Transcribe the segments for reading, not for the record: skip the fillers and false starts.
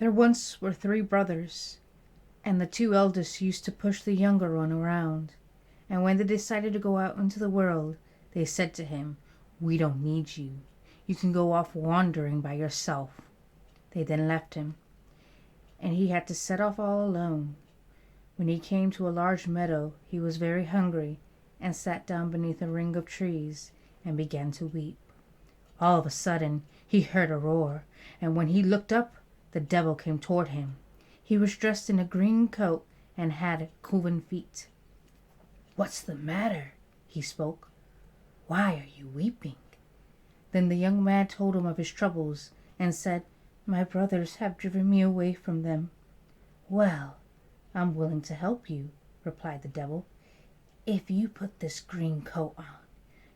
There once were three brothers, and the two eldest used to push the younger one around. And when they decided to go out into the world, they said to him, "We don't need you. You can go off wandering by yourself." They then left him, and he had to set off all alone. When he came to a large meadow, he was very hungry, and sat down beneath a ring of trees and began to weep. All of a sudden he heard a roar, and when he looked up, the devil came toward him. He was dressed in a green coat and had cloven feet. "What's the matter?" he spoke. "Why are you weeping?" Then the young man told him of his troubles, and said, "My brothers have driven me away from them." "Well, I'm willing to help you," replied the devil. "If you put this green coat on,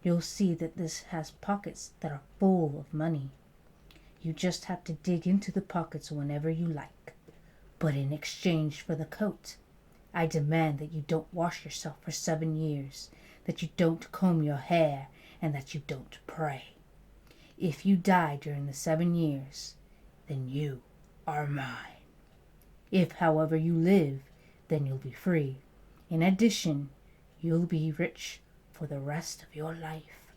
you'll see that this has pockets that are full of money. You just have to dig into the pockets whenever you like. But in exchange for the coat, I demand that you don't wash yourself for 7 years, that you don't comb your hair, and that you don't pray. If you die during the 7 years, then you are mine. If, however, you live, then you'll be free. In addition, you'll be rich for the rest of your life."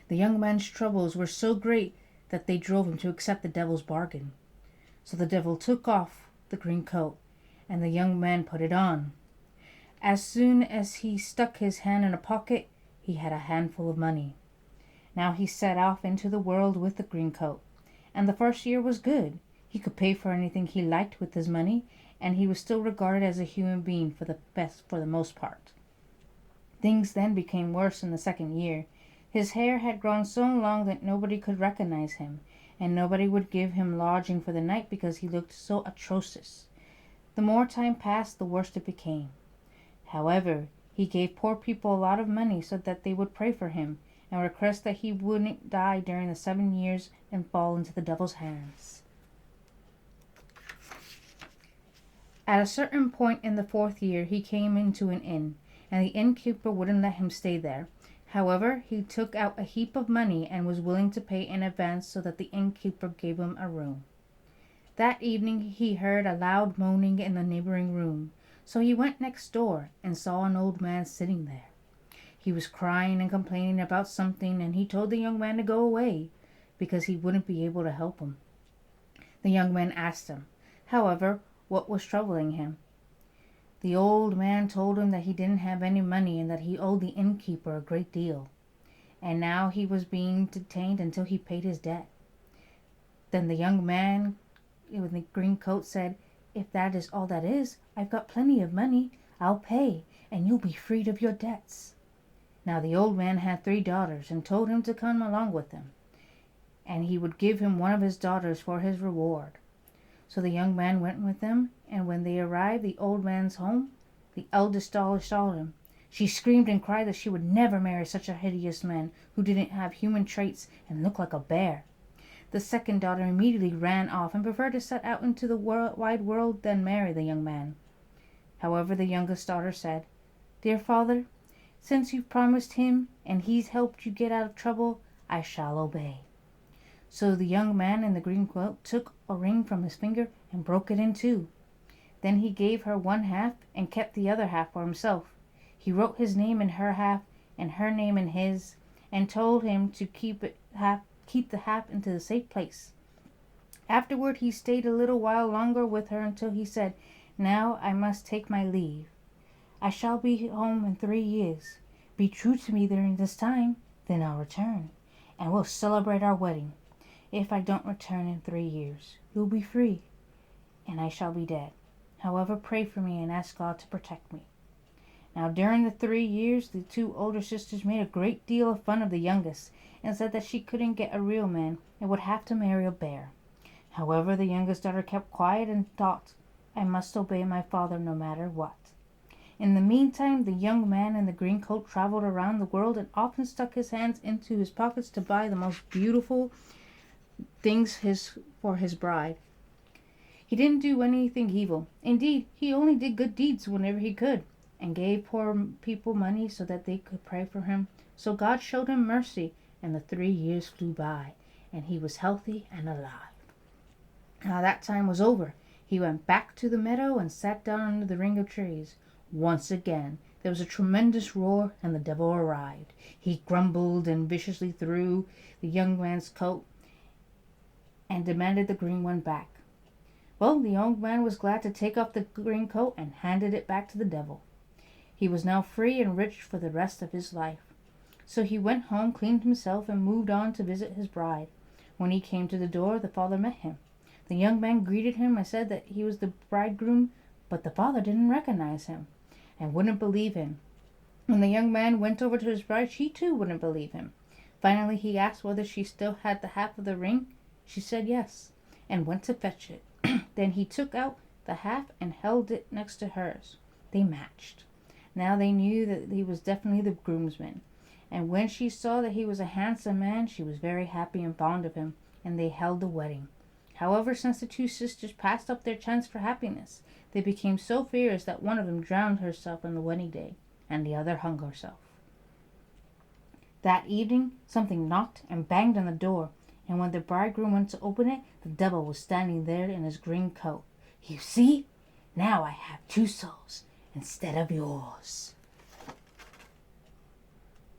The young man's troubles were so great that they drove him to accept the devil's bargain. So the devil took off the green coat, and the young man put it on. As soon as he stuck his hand in a pocket, he had a handful of money. Now he set off into the world with the green coat, and the first year was good. He could pay for anything he liked with his money, and he was still regarded as a human being for the most part. Things then became worse in the second year. His hair had grown so long that nobody could recognize him, and nobody would give him lodging for the night because he looked so atrocious. The more time passed, the worse it became. However, he gave poor people a lot of money so that they would pray for him and request that he wouldn't die during the 7 years and fall into the devil's hands. At a certain point in the 4th year, he came into an inn, and the innkeeper wouldn't let him stay there. However, he took out a heap of money and was willing to pay in advance so that the innkeeper gave him a room. That evening he heard a loud moaning in the neighboring room, so he went next door and saw an old man sitting there. He was crying and complaining about something, and he told the young man to go away because he wouldn't be able to help him. The young man asked him, however, what was troubling him. The old man told him that he didn't have any money and that he owed the innkeeper a great deal, and now he was being detained until he paid his debt. Then the young man with the green coat said, "If that is all that is, I've got plenty of money. I'll pay, and you'll be freed of your debts." Now the old man had 3 daughters and told him to come along with him, and he would give him one of his daughters for his reward. So the young man went with them, and when they arrived at the old man's home, the eldest daughter saw him. She screamed and cried that she would never marry such a hideous man who didn't have human traits and looked like a bear. The second daughter immediately ran off and preferred to set out into the wide world than marry the young man. However, the youngest daughter said, "Dear father, since you've promised him and he's helped you get out of trouble, I shall obey." So the young man in the green coat took a ring from his finger and broke it in 2. Then he gave her one half and kept the other half for himself. He wrote his name in her half and her name in his, and told him to keep the half into the safe place. Afterward he stayed a little while longer with her until he said, "Now I must take my leave. I shall be home in 3 years. Be true to me during this time, then I'll return, and we'll celebrate our wedding. If I don't return in 3 years, you'll be free, and I shall be dead. However, pray for me and ask God to protect me." Now during the 3 years, the 2 older sisters made a great deal of fun of the youngest, and said that she couldn't get a real man and would have to marry a bear. However, the youngest daughter kept quiet and thought, "I must obey my father no matter what." In the meantime, the young man in the green coat traveled around the world and often stuck his hands into his pockets to buy the most beautiful things for his bride. He didn't do anything evil. Indeed, he only did good deeds whenever he could, and gave poor people money so that they could pray for him. So God showed him mercy, and the 3 years flew by, and he was healthy and alive. Now that time was over. He went back to the meadow and sat down under the ring of trees. Once again there was a tremendous roar, and the devil arrived. He grumbled and viciously threw the young man's coat and demanded the green one back. Well, the young man was glad to take off the green coat and handed it back to the devil. He was now free and rich for the rest of his life. So he went home, cleaned himself, and moved on to visit his bride. When he came to the door, the father met him. The young man greeted him and said that he was the bridegroom, but the father didn't recognize him and wouldn't believe him. When the young man went over to his bride, she too wouldn't believe him. Finally, he asked whether she still had the half of the ring. She said yes, and went to fetch it. Then he took out the half and held it next to hers. They matched. Now they knew that he was definitely the groomsman. And when she saw that he was a handsome man, she was very happy and fond of him, and they held the wedding. However, since the two sisters passed up their chance for happiness, they became so fierce that one of them drowned herself on the wedding day, and the other hung herself. That evening, something knocked and banged on the door, and when the bridegroom went to open it, the devil was standing there in his green coat. "You see? Now I have two souls instead of yours."